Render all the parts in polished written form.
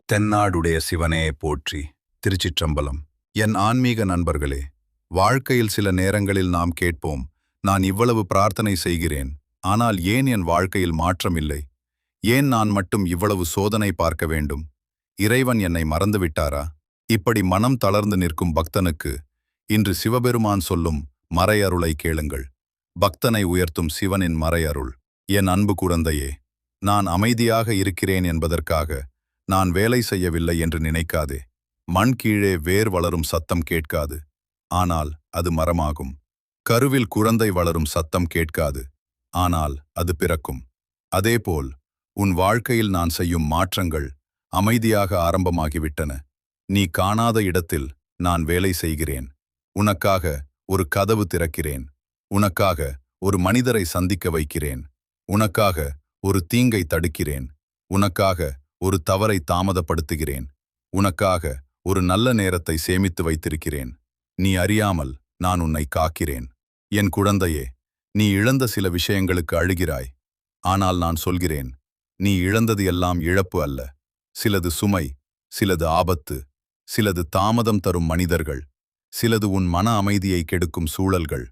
தென்னாடுடைய சிவனே போற்றி. திருச்சிற்றம்பலம். என் ஆன்மீக நண்பர்களே, வாழ்க்கையில் சில நேரங்களில் நாம் கேட்போம், நான் இவ்வளவு பிரார்த்தனை செய்கிறேன், ஆனால் ஏன் என் வாழ்க்கையில் மாற்றம் இல்லை? ஏன் நான் மட்டும் இவ்வளவு சோதனை பார்க்க வேண்டும்? இறைவன் என்னை மறந்துவிட்டாரா? இப்படி மனம் தளர்ந்து நிற்கும் பக்தனுக்கு இன்று சிவபெருமான் சொல்லும் மறையருளை கேளுங்கள். பக்தனை உயர்த்தும் சிவனின் மறையருள். என் அன்பு குழந்தையே, நான் அமைதியாக இருக்கிறேன் என்பதற்காக நான் வேலை செய்யவில்லை என்று நினைக்காதே. மண் கீழே வேர் வளரும் சத்தம் கேட்காது, ஆனால் அது மரமாகும். கருவில் குழந்தை வளரும் சத்தம் கேட்காது, ஆனால் அது பிறக்கும். அதேபோல் உன் வாழ்க்கையில் நான் செய்யும் மாற்றங்கள் அமைதியாக ஆரம்பமாகிவிட்டன. நீ காணாத இடத்தில் நான் வேலை செய்கிறேன். உனக்காக ஒரு கதவு திறக்கிறேன். உனக்காக ஒரு மனிதரை சந்திக்க வைக்கிறேன். உனக்காக ஒரு தீங்கை தடுக்கிறேன். உனக்காக ஒரு தவறை தாமதப்படுத்துகிறேன். உனக்காக ஒரு நல்ல நேரத்தை சேமித்து வைத்திருக்கிறேன். நீ அறியாமல் நான் உன்னை காக்கிறேன். என் குழந்தையே, நீ இழந்த சில விஷயங்களுக்கு அழுகிறாய். ஆனால் நான் சொல்கிறேன், நீ இழந்தது எல்லாம் இழப்பு அல்ல. சிலது சுமை, சிலது ஆபத்து, சிலது தாமதம் தரும் மனிதர்கள், சிலது உன் மன அமைதியை கெடுக்கும் சூழல்கள்.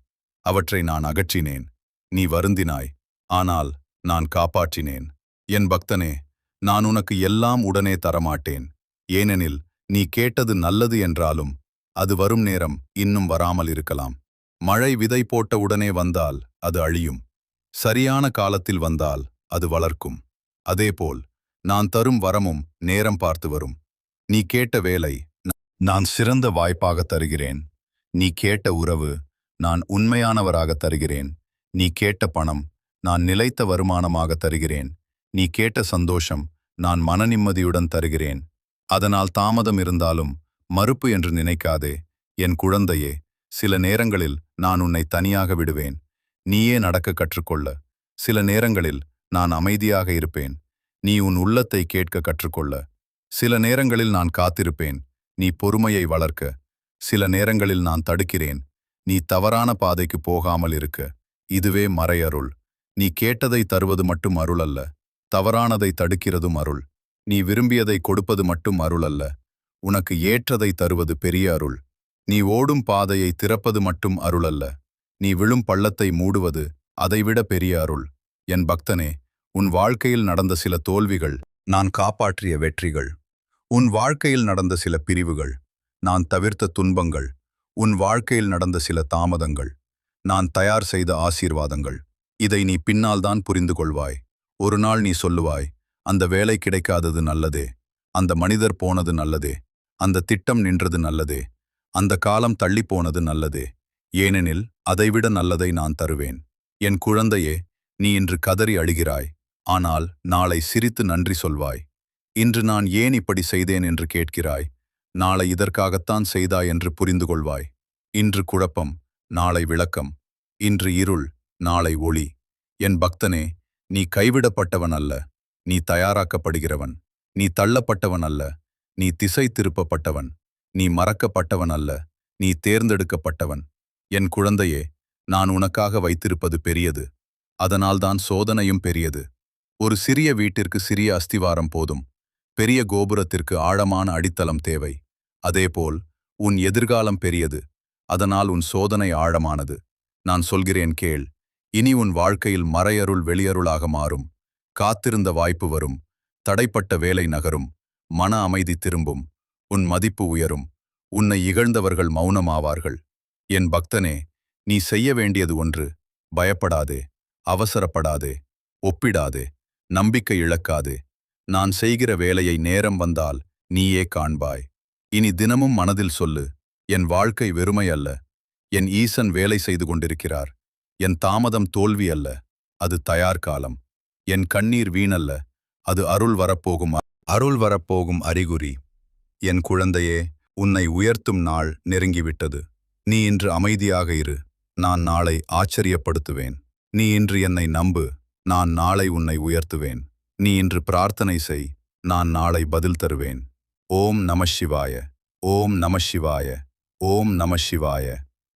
அவற்றை நான் அகற்றினேன். நீ வருந்தினாய், ஆனால் நான் காப்பாற்றினேன். என் பக்தனே, நான் உனக்கு எல்லாம் உடனே தரமாட்டேன். ஏனெனில் நீ கேட்டது நல்லது என்றாலும் அது வரும் நேரம் இன்னும் வராமல் இருக்கலாம். மழை விதை போட்ட உடனே வந்தால் அது அழியும். சரியான காலத்தில் வந்தால் அது வளர்க்கும். அதேபோல் நான் தரும் வரமும் நேரம் பார்த்து வரும். நீ கேட்ட வேலை நான் சிறந்த வாய்ப்பாக தருகிறேன். நீ கேட்ட உறவு நான் உண்மையானவராக தருகிறேன். நீ கேட்ட பணம் நான் நிலைத்த வருமானமாக தருகிறேன். நீ கேட்ட சந்தோஷம் நான் மனநிம்மதியுடன் தருகிறேன். அதனால் தாமதம் இருந்தாலும் மறுப்பு என்று நினைக்காதே. என் குழந்தையே, சில நேரங்களில் நான் உன்னை தனியாக விடுவேன். நீயே நடக்க கற்றுக்கொள்ள. சில நேரங்களில் நான் அமைதியாக இருப்பேன். நீ உன் உள்ளத்தை கேட்க கற்றுக்கொள்ள. சில நேரங்களில் நான் காத்திருப்பேன். நீ பொறுமையை வளர்க்க. சில நேரங்களில் நான் தடுக்கிறேன். நீ தவறான பாதைக்கு போகாமல் இருக்க. இதுவே மறையருள். நீ கேட்டதை தருவது மட்டும் அருள் அல்ல, தவறானதை தடுக்கிறதும் அருள். நீ விரும்பியதை கொடுப்பது மட்டும் அருள் அல்ல, உனக்கு ஏற்றதை தருவது பெரிய அருள். நீ ஓடும் பாதையை திறப்பது மட்டும் அருள் அல்ல, நீ விழும் பள்ளத்தை மூடுவது அதைவிட பெரிய அருள். என் பக்தனே, உன் வாழ்க்கையில் நடந்த சில தோல்விகள் நான் காப்பாற்றிய வெற்றிகள். உன் வாழ்க்கையில் நடந்த சில பிரிவுகள் நான் தவிர்த்த துன்பங்கள். உன் வாழ்க்கையில் நடந்த சில தாமதங்கள் நான் தயார் செய்த ஆசீர்வாதங்கள். இதை நீ பின்னால் தான் புரிந்து கொள்வாய். ஒரு நாள் நீ சொல்லுவாய், அந்த வேலை கிடைக்காதது நல்லதே, அந்த மனிதர் போனது நல்லதே, அந்த திட்டம் நின்றது நல்லதே, அந்த காலம் தள்ளி போனது நல்லதே, ஏனெனில் அதைவிட நல்லதை நான் தருவேன். என் குழந்தையே, நீ இன்று கதறி அழுகிறாய், ஆனால் நாளை சிரித்து நன்றி சொல்வாய். இன்று நான் ஏன் இப்படி செய்தேன் என்று கேட்கிறாய், நாளை இதற்காகத்தான் செய்தாய் என்று புரிந்து கொள்வாய். இன்று குழப்பம், நாளை விளக்கம். இன்று இருள், நாளை ஒளி. என் பக்தனே, நீ கைவிடப்பட்டவன் அல்ல, நீ தயாராக்கப்படுகிறவன். நீ தள்ளப்பட்டவன் அல்ல, நீ திசை திருப்பப்பட்டவன். நீ மறக்கப்பட்டவன் அல்ல, நீ தேர்ந்தெடுக்கப்பட்டவன். என் குழந்தையே, நான் உனக்காக வைத்திருப்பது பெரியது. அதனால்தான் சோதனையும் பெரியது. ஒரு சிறிய வீட்டிற்கு சிறிய அஸ்திவாரம் போதும், பெரிய கோபுரத்திற்கு ஆழமான அடித்தளம் தேவை. அதேபோல் உன் எதிர்காலம் பெரியது, அதனால் உன் சோதனை ஆழமானது. நான் சொல்கிறேன் கேள். இனி உன் வாழ்க்கையில் மறையருள் வெளியருளாக மாறும். காத்திருந்த வாய்ப்பு வரும், தடைப்பட்ட வேலை நகரும், மன அமைதி திரும்பும், உன் மதிப்பு உயரும், உன்னை இகழ்ந்தவர்கள் மௌனமாவார்கள். என் பக்தனே, நீ செய்ய வேண்டியது ஒன்று. பயப்படாதே, அவசரப்படாதே, ஒப்பிடாதே, நம்பிக்கை இழக்காதே. நான் செய்கிற வேலையை நேரம் வந்தால் நீயே காண்பாய். இனி தினமும் மனதில் சொல்லு, என் வாழ்க்கை வெறுமை அல்ல, என் ஈசன் வேலை செய்து கொண்டிருக்கிறார். என் தாமதம் தோல்வி அல்ல, அது தயார் காலம். என் கண்ணீர் வீணல்ல, அது அருள் வரப்போகும் அறிகுறி. என் குழந்தையே, உன்னை உயர்த்தும் நாள் நெருங்கிவிட்டது. நீ இன்று அமைதியாக இரு, நான் நாளை ஆச்சரியப்படுத்துவேன். நீ இன்று என்னை நம்பு, நான் நாளை உன்னை உயர்த்துவேன். நீ இன்று பிரார்த்தனை செய், நான் நாளை பதில் தருவேன். ஓம் நம சிவாய, ஓம் நம சிவாய, ஓம் நம சிவாய.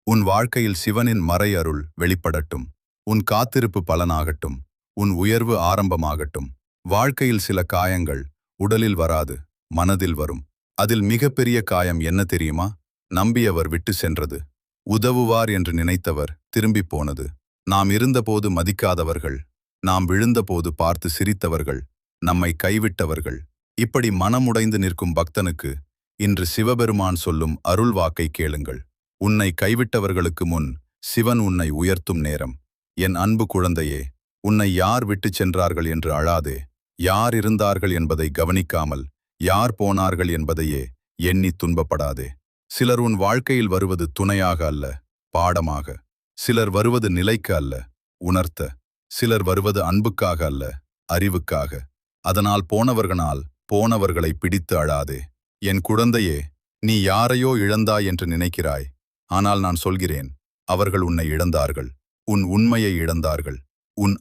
உன் வாழ்க்கையில் சிவனின் மறையருள் வெளிப்படட்டும். உன் காத்திருப்பு பலனாகட்டும். உன் உயர்வு ஆரம்பமாகட்டும். வாழ்க்கையில் சில காயங்கள் உடலில் வராது, மனதில் வரும். அதில் மிகப்பெரிய காயம் என்ன தெரியுமா? நம்பியவர் விட்டு சென்றது. உதவுவார் என்று நினைத்தவர் திரும்பிப் போனது. நாம் இருந்தபோது மதிக்காதவர்கள், நாம் விழுந்தபோது பார்த்து சிரித்தவர்கள், நம்மை கைவிட்டவர்கள். இப்படி மனமுடைந்து நிற்கும் பக்தனுக்கு இன்று சிவபெருமான் சொல்லும் அருள் வாக்கை கேளுங்கள். உன்னை கைவிட்டவர்களுக்கு முன் சிவன் உன்னை உயர்த்தும் நேரம். என் அன்பு குழந்தையே, உன்னை யார் விட்டுச் சென்றார்கள் என்று அழாதே. யார் இருந்தார்கள் என்பதை கவனிக்காமல் யார் போனார்கள் என்பதையே எண்ணித் துன்பப்படாதே. சிலர் உன் வாழ்க்கையில் வருவது துணையாக அல்ல, பாடமாக. சிலர் வருவது நிலைக்கு அல்ல, உணர்த்த. சிலர் வருவது அன்புக்காக அல்ல, அறிவுக்காக. அதனால் போனவர்களை பிடித்து அழாதே. என் குழந்தையே, நீ யாரையோ இழந்தாய் என்று நினைக்கிறாய். ஆனால் நான் சொல்கிறேன், அவர்கள் உன்னை இழந்தார்கள். உன் உண்மையை இழந்தார்கள். உன்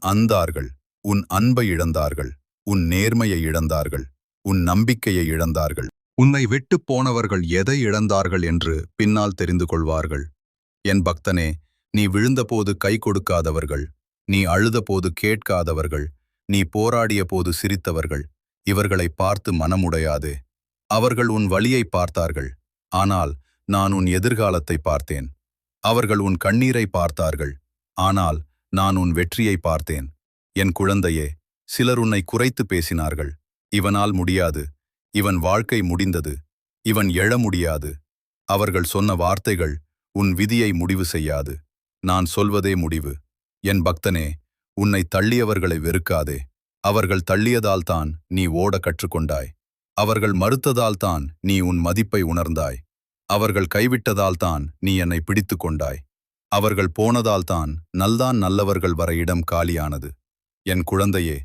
உன் அன்பை இழந்தார்கள். உன் நேர்மையை இழந்தார்கள். உன் நம்பிக்கையை இழந்தார்கள். உன்னை விட்டுப் போனவர்கள் எதை இழந்தார்கள் என்று பின்னால் தெரிந்து கொள்வார்கள். என் பக்தனே, நீ விழுந்தபோது கை கொடுக்காதவர்கள், நீ அழுதபோது கேட்காதவர்கள், நீ போராடிய போது சிரித்தவர்கள், இவர்களை பார்த்து மனமுடையாதே. அவர்கள் உன் வழியை பார்த்தார்கள், ஆனால் நான் உன் எதிர்காலத்தை பார்த்தேன். அவர்கள் உன் கண்ணீரை பார்த்தார்கள், ஆனால் நான் உன் வெற்றியை பார்த்தேன். என் குழந்தையே, சிலர் உன்னை குறைத்து பேசினார்கள். இவனால் முடியாது, இவன் வாழ்க்கை முடிந்தது, இவன் எழ முடியாது. அவர்கள் சொன்ன வார்த்தைகள் உன் விதியை முடிவு செய்யாது. நான் சொல்வதே முடிவு. என் பக்தனே, உன்னை தள்ளியவர்களை வெறுக்காதே. அவர்கள் தள்ளியதால்தான் நீ ஓட கற்றுக்கொண்டாய். அவர்கள் மறுத்ததால்தான் நீ உன் மதிப்பை உணர்ந்தாய். அவர்கள் கைவிட்டதால்தான் நீ என்னை பிடித்து கொண்டாய். அவர்கள் போனதால்தான் நல்லவர்கள் வர இடம் காலியானது. என் குழந்தையே,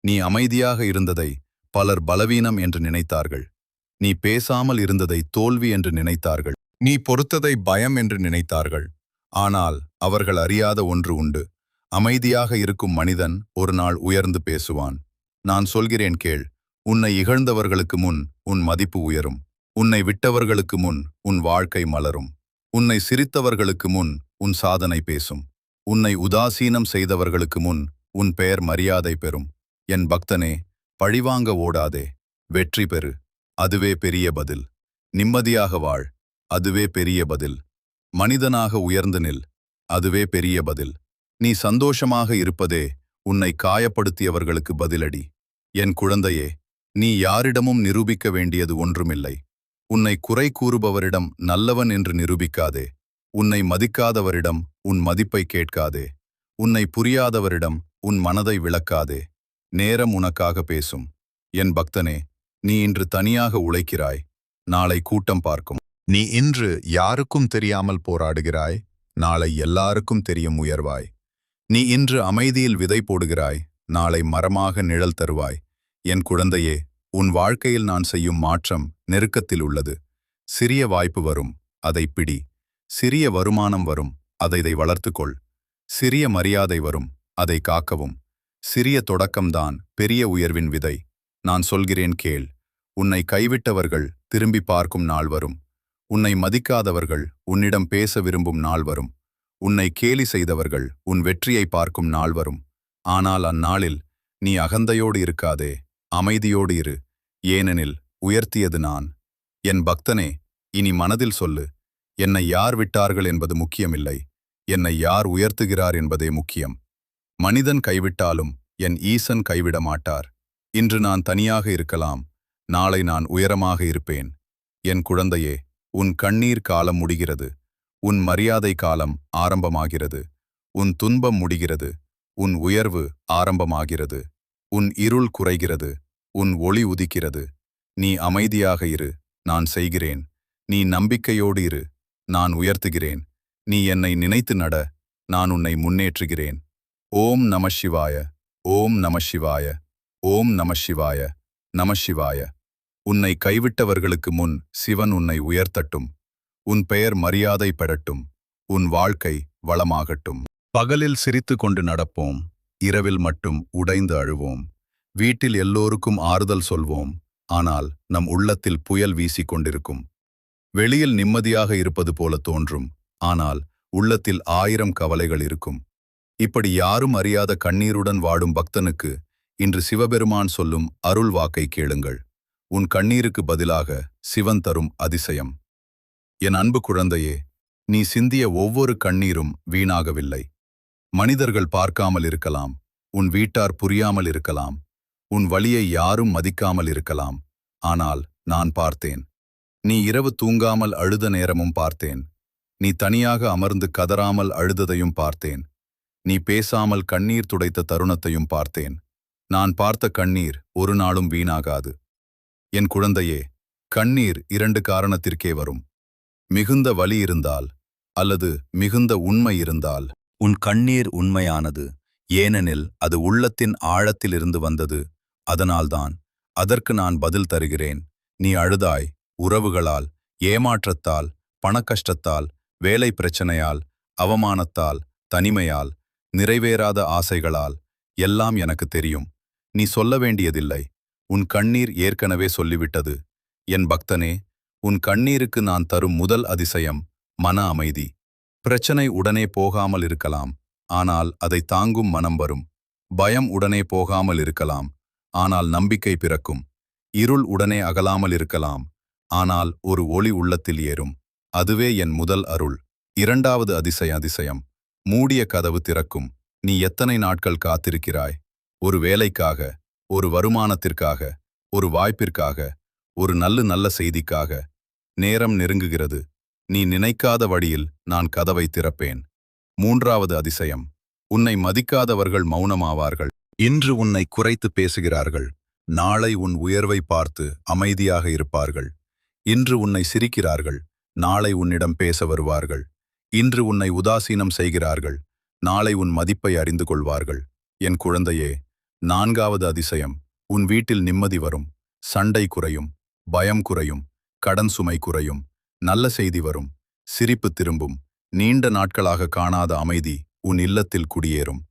நீ அமைதியாக இருந்ததை பலர் பலவீனம் என்று நினைத்தார்கள். நீ பேசாமல் இருந்ததை தோல்வி என்று நினைத்தார்கள். நீ பொறுத்ததை பயம் என்று நினைத்தார்கள். ஆனால் அவர்கள் அறியாத ஒன்று உண்டு. அமைதியாக இருக்கும் மனிதன் ஒரு நாள் உயர்ந்து பேசுவான். நான் சொல்கிறேன் கேள். உன்னை இகழ்ந்தவர்களுக்கு முன் உன் மதிப்பு உயரும். உன்னை விட்டவர்களுக்கு முன் உன் வாழ்க்கை மலரும். உன்னை சிரித்தவர்களுக்கு முன் உன் சாதனை பேசும். உன்னை உதாசீனம் செய்தவர்களுக்கு முன் உன் பெயர் மரியாதை பெறும். என் பக்தனே, பழிவாங்க ஓடாதே. வெற்றி பெறு, அதுவே பெரிய பதில். நிம்மதியாக வாழ், அதுவே பெரிய பதில். மனிதனாக உயர்ந்து நில், அதுவே பெரிய பதில். நீ சந்தோஷமாக இருப்பதே உன்னை காயப்படுத்தியவர்களுக்கு பதிலடி. என் குழந்தையே, நீ யாரிடமும் நிரூபிக்க வேண்டியது ஒன்றுமில்லை. உன்னை குறை கூறுபவரிடம் நல்லவன் என்று நிரூபிக்காதே. உன்னை மதிக்காதவரிடம் உன் மதிப்பை கேட்காதே. உன்னை புரியாதவரிடம் உன் மனதை விளக்காதே. நேரம் உனக்காக பேசும். என் பக்தனே, நீ இன்று தனியாக உழைக்கிறாய், நாளை கூட்டம் பார்க்கும். நீ இன்று யாருக்கும் தெரியாமல் போராடுகிறாய், நாளை எல்லாருக்கும் தெரியும் உயர்வாய். நீ இன்று அமைதியில் விதை போடுகிறாய், நாளை மரமாக நிழல் தருவாய். என் குழந்தையே, உன் வாழ்க்கையில் நான் செய்யும் மாற்றம் நெருக்கத்தில் உள்ளது. சிறிய வாய்ப்பு வரும், அதை பிடி. சிறிய வருமானம் வரும், அதை வளர்த்துக்கொள். சிறிய மரியாதை வரும், அதை காக்கவும். சிறிய தொடக்கம்தான் பெரிய உயர்வின் விதை. நான் சொல்கிறேன் கேள். உன்னை கைவிட்டவர்கள் திரும்பி பார்க்கும் நாள் வரும். உன்னை மதிக்காதவர்கள் உன்னிடம் பேச விரும்பும் நாள் வரும். உன்னை கேலி செய்தவர்கள் உன் வெற்றியை பார்க்கும் நாள் வரும். ஆனால் அந்நாளில் நீ அகந்தையோடு இருக்காதே, அமைதியோடு இரு. ஏனெனில் உயர்த்தியது நான். என் பக்தனே, இனி மனதில் சொல்லு. என்னை யார் விட்டார்கள் என்பது முக்கியமில்லை, என்னை யார் உயர்த்துகிறார் என்பதே முக்கியம். மனிதன் கைவிட்டாலும் என் ஈசன் கைவிட மாட்டார். இன்று நான் தனியாக இருக்கலாம், நாளை நான் உயரமாக இருப்பேன். என் குழந்தையே, உன் கண்ணீர் காலம் முடிகிறது. உன் மரியாதை காலம் ஆரம்பமாகிறது. உன் துன்பம் முடிகிறது. உன் உயர்வு ஆரம்பமாகிறது. உன் இருள் குறைகிறது. உன் ஒளி உதிக்கிறது. நீ அமைதியாக இரு, நான் செய்கிறேன். நீ நம்பிக்கையோடு இரு, நான் உயர்த்துகிறேன். நீ என்னை நினைத்து நட, நான் உன்னை முன்னேற்றுகிறேன். ஓம் நம சிவாய, ஓம் நம சிவாய, ஓம் நம சிவாய, நம சிவாய. உன்னை கைவிட்டவர்களுக்கு முன் சிவன் உன்னை உயர்த்தட்டும். உன் பெயர் மரியாதை பெறட்டும். உன் வாழ்க்கை வளமாகட்டும். பகலில் சிரித்து கொண்டு நடப்போம், இரவில் மட்டும் உடைந்து அழுவோம். வீட்டில் எல்லோருக்கும் ஆறுதல் சொல்வோம், ஆனால் நம் உள்ளத்தில் புயல் வீசிக் கொண்டிருக்கும். வெளியில் நிம்மதியாக இருப்பது போல தோன்றும், ஆனால் உள்ளத்தில் 1000 கவலைகள் இருக்கும். இப்படி யாரும் அறியாத கண்ணீருடன் வாடும் பக்தனுக்கு இன்று சிவபெருமான் சொல்லும் அருள் வாக்கை கேளுங்கள். உன் கண்ணீருக்கு பதிலாக சிவன் தரும் அதிசயம். என் அன்பு குழந்தையே, நீ சிந்திய ஒவ்வொரு கண்ணீரும் வீணாகவில்லை. மனிதர்கள் பார்க்காமல் இருக்கலாம், உன் வீட்டார் புரியாமல் இருக்கலாம், உன் வலியை யாரும் மதிக்காமல் இருக்கலாம். ஆனால் நான் பார்த்தேன். நீ இரவு தூங்காமல் அழுத நேரமும் பார்த்தேன். நீ தனியாக அமர்ந்து கதறாமல் அழுததையும் பார்த்தேன். நீ பேசாமல் கண்ணீர் துடைத்த தருணத்தையும் பார்த்தேன். நான் பார்த்த கண்ணீர் ஒரு நாளும் வீணாகாது. என் குழந்தையே, கண்ணீர் 2 காரணத்திற்கே வரும். மிகுந்த வலி இருந்தால் அல்லது மிகுந்த உண்மை இருந்தால். உன் கண்ணீர் உண்மையானது, ஏனெனில் அது உள்ளத்தின் ஆழத்திலிருந்து வந்தது. அதனால்தான் அதற்கு நான் பதில் தருகிறேன். நீ அழுதாய், உறவுகளால், ஏமாற்றத்தால், பணக்கஷ்டத்தால், வேலை பிரச்சனையால், அவமானத்தால், தனிமையால், நிறைவேறாத ஆசைகளால். எல்லாம் எனக்கு தெரியும். நீ சொல்ல வேண்டியதில்லை. உன் கண்ணீர் ஏற்கனவே சொல்லிவிட்டது. என் பக்தனே, உன் கண்ணீருக்கு நான் தரும் முதல் அதிசயம் மன அமைதி. பிரச்சனை உடனே போகாமல் இருக்கலாம், ஆனால் அதை தாங்கும் மனம் வரும். பயம் உடனே போகாமல் இருக்கலாம், ஆனால் நம்பிக்கை பிறக்கும். இருள் உடனே அகலாமல் இருக்கலாம், ஆனால் ஒரு ஒளி உள்ளத்தில் ஏறும். அதுவே என் முதல் அருள். 2வது அதிசயம். மூடிய கதவு திறக்கும். நீ எத்தனை நாட்கள் காத்திருக்கிறாய்? ஒரு வேலைக்காக, ஒரு வருமானத்திற்காக, ஒரு வாய்ப்பிற்காக, ஒரு நல்ல செய்திக்காக. நேரம் நெருங்குகிறது. நீ நினைக்காத வழியில் நான் கதவை திறப்பேன். 3வது அதிசயம். உன்னை மதிக்காதவர்கள் மௌனமாவார்கள். இன்று உன்னை குறைத்து பேசுகிறார்கள், நாளை உன் உயர்வை பார்த்து அமைதியாக இருப்பார்கள். இன்று உன்னை சிரிக்கிறார்கள், நாளை உன்னிடம் பேச வருவார்கள். இன்று உன்னை உதாசீனம் செய்கிறார்கள், நாளை உன் மதிப்பை அறிந்து கொள்வார்கள். என் குழந்தையே, 4வது அதிசயம். உன் வீட்டில் நிம்மதி வரும், சண்டை குறையும், பயம் குறையும், கடன் சுமை குறையும், நல்ல செய்தி வரும், சிரிப்பு திரும்பும், நீண்ட நாட்களாக காணாத அமைதி உன் இல்லத்தில் குடியேறும்.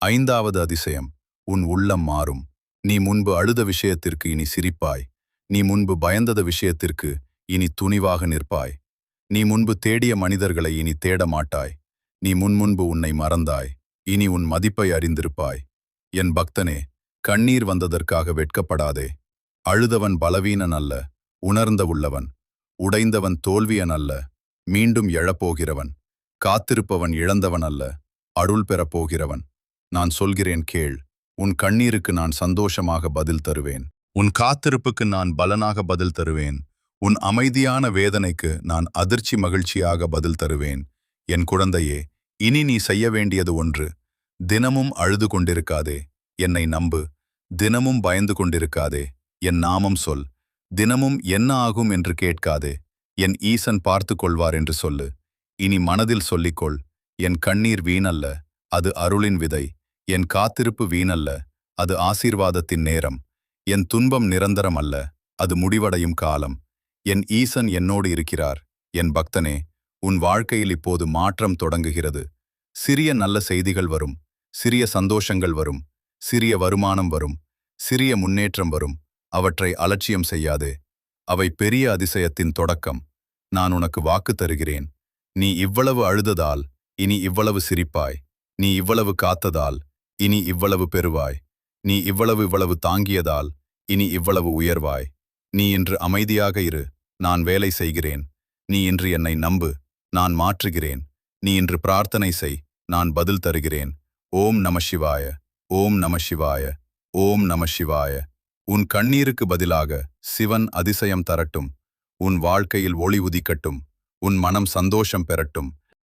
5வது அதிசயம். உன் உள்ளம் மாறும். நீ முன்பு அழுத விஷயத்திற்கு இனி சிரிப்பாய். நீ முன்பு பயந்தத விஷயத்திற்கு இனி துணிவாக நிற்பாய். நீ முன்பு தேடிய மனிதர்களை இனி தேட மாட்டாய். நீ முன்பு உன்னை மறந்தாய், இனி உன் மதிப்பை அறிந்திருப்பாய். என் பக்தனே, கண்ணீர் வந்ததற்காக வெட்கப்படாதே. அழுதவன் பலவீனன் அல்ல, உணர்ந்த உள்ளவன். உடைந்தவன் தோல்வியன் அல்ல, மீண்டும் எழப்போகிறவன். காத்திருப்பவன் இழந்தவன் அல்ல, அருள் பெறப்போகிறவன். நான் சொல்கிறேன் கேள். உன் கண்ணீருக்கு நான் சந்தோஷமாக பதில் தருவேன். உன் காத்திருப்புக்கு நான் பலனாக பதில் தருவேன். உன் அமைதியான வேதனைக்கு நான் அதிர்ச்சி மகிழ்ச்சியாக பதில் தருவேன். என் குழந்தையே, இனி நீ செய்ய வேண்டியது ஒன்று. தினமும் அழுது கொண்டிருக்காதே, என்னை நம்பு. தினமும் பயந்து கொண்டிருக்காதே, என் நாமம் சொல். தினமும் என்ன ஆகும் என்று கேட்காதே, என் ஈசன் பார்த்து கொள்வார் என்று சொல்லு. இனி மனதில் சொல்லிக்கொள், என் கண்ணீர் வீணல்ல, அது அருளின் விதை. என் காத்திருப்பு வீணல்ல, அது ஆசீர்வாதத்தின் நேரம். என் துன்பம் நிரந்தரம் அல்ல, அது முடிவடையும் காலம். என் ஈசன் என்னோடு இருக்கிறார். என் பக்தனே, உன் வாழ்க்கையில் இப்போது மாற்றம் தொடங்குகிறது. சிறிய நல்ல செய்திகள் வரும், சிறிய சந்தோஷங்கள் வரும், சிறிய வருமானம் வரும், சிறிய முன்னேற்றம் வரும். அவற்றை அலட்சியம் செய்யாதே. அவை பெரிய அதிசயத்தின் தொடக்கம். நான் உனக்கு வாக்கு தருகிறேன். நீ இவ்வளவு அழுததால் இனி இவ்வளவு சிரிப்பாய். நீ இவ்வளவு காத்ததால் இனி இவ்வளவு பெறுவாய். நீ இவ்வளவு தாங்கியதால் இனி இவ்வளவு உயர்வாய். நீ இன்று அமைதியாக இரு, நான் வேலை செய்கிறேன். நீ இன்று என்னை நம்பு, நான் மாற்றுகிறேன். நீ இன்று பிரார்த்தனை செய், நான் பதில் தருகிறேன். ஓம் நம சிவாய, ஓம் நம சிவாய, ஓம் நம சிவாய. உன் கண்ணீருக்கு பதிலாக சிவன் அதிசயம் தரட்டும். உன் வாழ்க்கையில் ஒளி உதிக்கட்டும். உன் மனம் சந்தோஷம் பெறட்டும்.